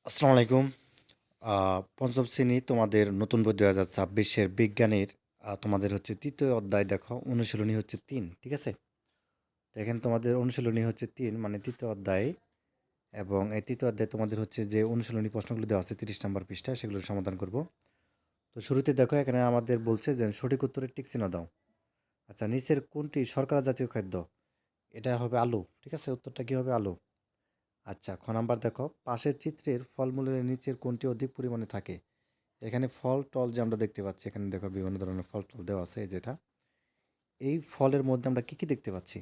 আসসালামু আলাইকুম। পঞ্চম শ্রেণী তোমাদের নতুন বই ২০২৬-এর বিজ্ঞানের তোমাদের হচ্ছে ৩য় অধ্যায় দেখো, অনুশীলনী হচ্ছে ৩, ঠিক আছে? তো এখানে তোমাদের অনুশীলনী হচ্ছে ৩ মানে ৩য় অধ্যায়, এবং এই ৩য় অধ্যায়ে তোমাদের হচ্ছে যে অনুশীলনী প্রশ্নগুলো দেওয়া আছে ৩০ নম্বর পৃষ্ঠায়, সেগুলোর সমাধান করব। তো শুরুতে দেখো এখানে আমাদের বলছে যে সঠিক উত্তরের টিক চিহ্ন দাও। আচ্ছা, নিচের কোনটি শর্করা জাতীয় খাদ্য? এটা হবে আলু, ঠিক আছে? উত্তরটা কী হবে? আলু। আচ্ছা, খ নাম্বার দেখো, পাশের চিত্রের ফলমূলের নিচের কোনটি অধিক পরিমাণে থাকে? এখানে ফল টল যে আমরা দেখতে পাচ্ছি, এখানে দেখো বিভিন্ন ধরনের ফল টল দেওয়া আছে, যেটা এই ফলের মধ্যে আমরা কি কি দেখতে পাচ্ছি,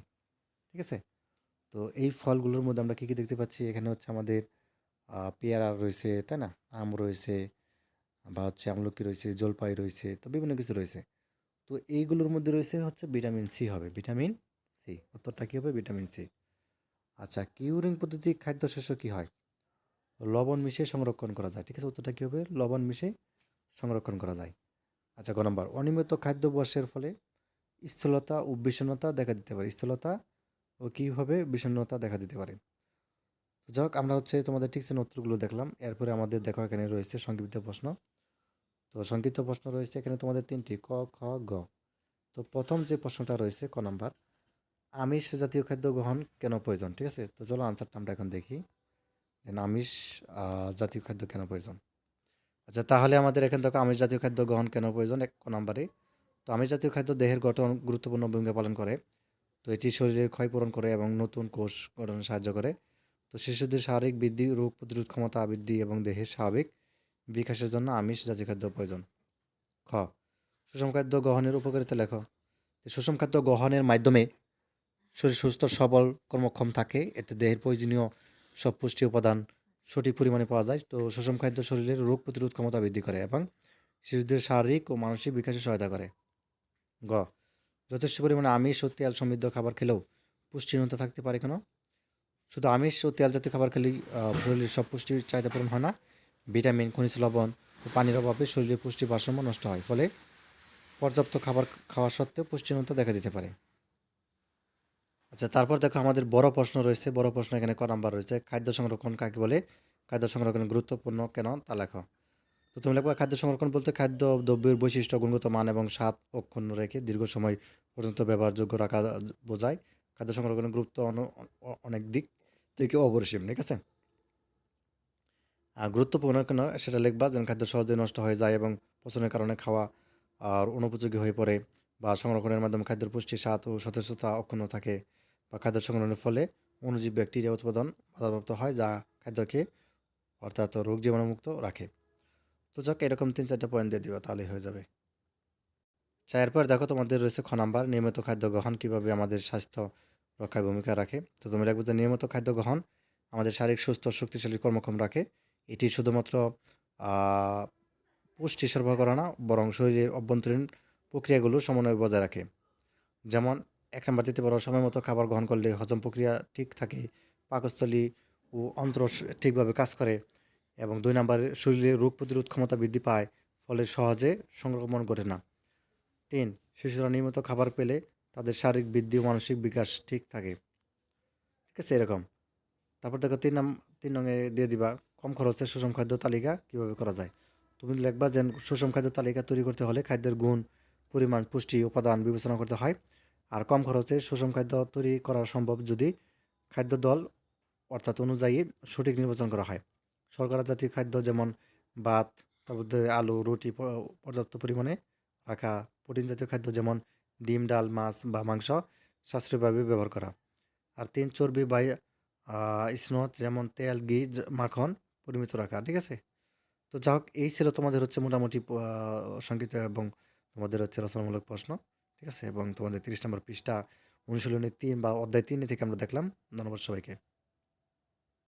ঠিক আছে? তো এই ফলগুলোর মধ্যে আমরা কি কি দেখতে পাচ্ছি? এখানে হচ্ছে আমাদের পেয়ারা রয়েছে, তাই না? আম রয়েছে, বা হচ্ছে আমলকি রয়েছে, জলপাই রয়েছে, তো বিভিন্ন কিছু রয়েছে। তো এইগুলোর মধ্যে রয়েছে হচ্ছে ভিটামিন সি, হবে ভিটামিন সি। উত্তরটা কি হবে? Vitamin C. আচ্ছা, কিউরিং পদ্ধতি খাদ্য শস্য কি হয়? লবণ মিশিয়ে সংরক্ষণ করা যায়, ঠিক আছে? উত্তরটা কি হবে? লবণ মিশিয়ে সংরক্ষণ করা যায়। আচ্ছা, গ নম্বর, অনিয়মিত খাদ্যাভ্যাসের ফলে স্থূলতা ও বিষণ্ণতা দেখা দিতে পারে। স্থূলতা ও কীভাবে বিষণ্ণতা দেখা দিতে পারে? তো যাই হোক, আমরা হচ্ছে তোমাদের ঠিক আছে উত্তরগুলো দেখলাম। এরপরে আমাদের দেখো এখানে রয়েছে সংক্ষিপ্ত প্রশ্ন। তো সংক্ষিপ্ত প্রশ্ন রয়েছে এখানে তোমাদের তিনটি, ক, খ, গ। তো প্রথম যে প্রশ্নটা রয়েছে ক নাম্বার, আমিষ জাতীয় খাদ্য গ্রহণ কেন প্রয়োজন? ঠিক আছে, তো চলো আনসারটা আমরা এখন দেখি যে আমিষ জাতীয় খাদ্য কেন প্রয়োজন। আচ্ছা, তাহলে আমাদের এখান থেকে আমিষ জাতীয় খাদ্য গ্রহণ কেন প্রয়োজন, এক নম্বরে। তো আমিষ জাতীয় খাদ্য দেহের গঠন গুরুত্বপূর্ণ ভূমিকা পালন করে। তো এটি শরীরের ক্ষয়পূরণ করে এবং নতুন কোষ গঠনে সাহায্য করে। তো শিশুদের শারীরিক বৃদ্ধি, রোগ প্রতিরোধ ক্ষমতা বৃদ্ধি এবং দেহের স্বাভাবিক বিকাশের জন্য আমিষ জাতীয় খাদ্য প্রয়োজন। খ, সুষম খাদ্য গ্রহণের উপকারিতা লেখ। সুষম খাদ্য গ্রহণের মাধ্যমে শরীর সুস্থ সবল কর্মক্ষম থাকে। এতে দেহের প্রয়োজনীয় সব পুষ্টি উপাদান সঠিক পরিমাণে পাওয়া যায়। তো সুষম খাদ্য শরীরের রোগ প্রতিরোধ ক্ষমতা বৃদ্ধি করে এবং শিশুদের শারীরিক ও মানসিক বিকাশে সহায়তা করে। গ, যথেষ্ট পরিমাণে আমিষ ও তেল সমৃদ্ধ খাবার খেলেও পুষ্টিহীনতা থাকতে পারে কেন? শুধু আমিষ ও তেল জাতীয় খাবার খেলেই শরীরের সব পুষ্টির চাহিদা পূরণ হয় না। ভিটামিন, খনিজ লবণ ও পানির অভাবে শরীরের পুষ্টি ভারসাম্য নষ্ট হয়, ফলে পর্যাপ্ত খাবার খাওয়া সত্ত্বেও পুষ্টিহীনতা দেখা দিতে পারে। আচ্ছা, তারপর দেখো আমাদের বড় প্রশ্ন রয়েছে। বড় প্রশ্ন এখানে ক নাম্বার রয়েছে, খাদ্য সংরক্ষণ কাকে বলে? খাদ্য সংরক্ষণ গুরুত্বপূর্ণ কেন, তা লেখো। তো তুমি লিখবা, খাদ্য সংরক্ষণ বলতে খাদ্য দ্রব্যের বৈশিষ্ট্য, গুণগত মান এবং স্বাদ অক্ষুণ্ণ রেখে দীর্ঘ সময় পর্যন্ত ব্যবহারযোগ্য রাখা বোঝায়। খাদ্য সংরক্ষণের গুরুত্ব অনেক দিক থেকে অপরিসীম, ঠিক আছে? আর গুরুত্বপূর্ণ কেন সেটা লিখবা, যেন খাদ্য সহজে নষ্ট হয়ে যায় এবং পচনের কারণে খাওয়া আর অনুপযোগী হয়ে পড়ে, বা সংরক্ষণের মাধ্যমে খাদ্যের পুষ্টি, স্বাদ ও সতেজতা অক্ষুণ্ণ থাকে, বা খাদ্য সংরক্ষণের ফলে অণুজীব ব্যাকটেরিয়া উৎপাদন বাধাপ্রাপ্ত হয়, যা খাদ্যকে অর্থাৎ রোগ জীবাণুমুক্ত রাখে। তো যাক, এরকম ৩-৪টা পয়েন্ট দিয়ে দিবা, তাহলেই হয়ে যাবে। আচ্ছা, এরপর দেখো তোমাদের রয়েছে খ নাম্বার, নিয়মিত খাদ্য গ্রহণ কীভাবে আমাদের স্বাস্থ্য রক্ষায় ভূমিকা রাখে। তো তুমি লিখবে যে নিয়মিত খাদ্য গ্রহণ আমাদের শারীরিক সুস্থ ও শক্তিশালী কর্মক্ষম রাখে। এটি শুধুমাত্র আহ, পুষ্টি সরবরাহ করে না, বরং শরীরের অভ্যন্তরীণ প্রক্রিয়াগুলো সমন্বয় বজায় রাখে। যেমন, এক নাম্বার দিতে পারো, সময় মতো খাবার গ্রহণ করলে হজম প্রক্রিয়া ঠিক থাকে, পাকস্থলী ও অন্ত্র ঠিকভাবে কাজ করে, এবং ২ নাম্বারে শরীরে রোগ প্রতিরোধ ক্ষমতা বৃদ্ধি পায়, ফলে সহজে সংক্রমণ ঘটে না। ৩, শিশুরা নিয়মিত খাবার পেলে তাদের শারীরিক বৃদ্ধি ও মানসিক বিকাশ ঠিক থাকে, ঠিক আছে? এরকম। তারপর দেখো ৩ নঙে দিয়ে দিবা, কম খরচে সুষম খাদ্য তালিকা কীভাবে করা যায়। তুমি লিখবা যে সুষম খাদ্য তালিকা তৈরি করতে হলে খাদ্যের গুণ, পরিমাণ, পুষ্টি উপাদান বিবেচনা করতে হয়। আর কম খরচে সুষম খাদ্য তৈরি করা সম্ভব যদি খাদ্য দল অর্থাৎ অনুযায়ী সঠিক নির্বাচন করা হয়। শর্করা জাতীয় খাদ্য যেমন ভাত, তার মধ্যে আলু, রুটি পর্যাপ্ত পরিমাণে রাখা। প্রোটিন জাতীয় খাদ্য যেমন ডিম, ডাল, মাছ বা মাংস সাশ্রয়ীভাবে ব্যবহার করা। আর ৩, চর্বি বা স্নেহ যেমন তেল, ঘি, মাখন পরিমিত রাখা, ঠিক আছে? তো যা হোক, এই ছিল তোমাদের হচ্ছে মোটামুটি সংক্ষিপ্ত এবং তোমাদের হচ্ছে রচনামূলক প্রশ্ন, ঠিক আছে? এবং তোমাদের ৩০ নম্বর পৃষ্ঠা অনুশীলনী ৩ বা অধ্যায় ৩ থেকে আমরা দেখলাম। ধন্যবাদ সবাইকে।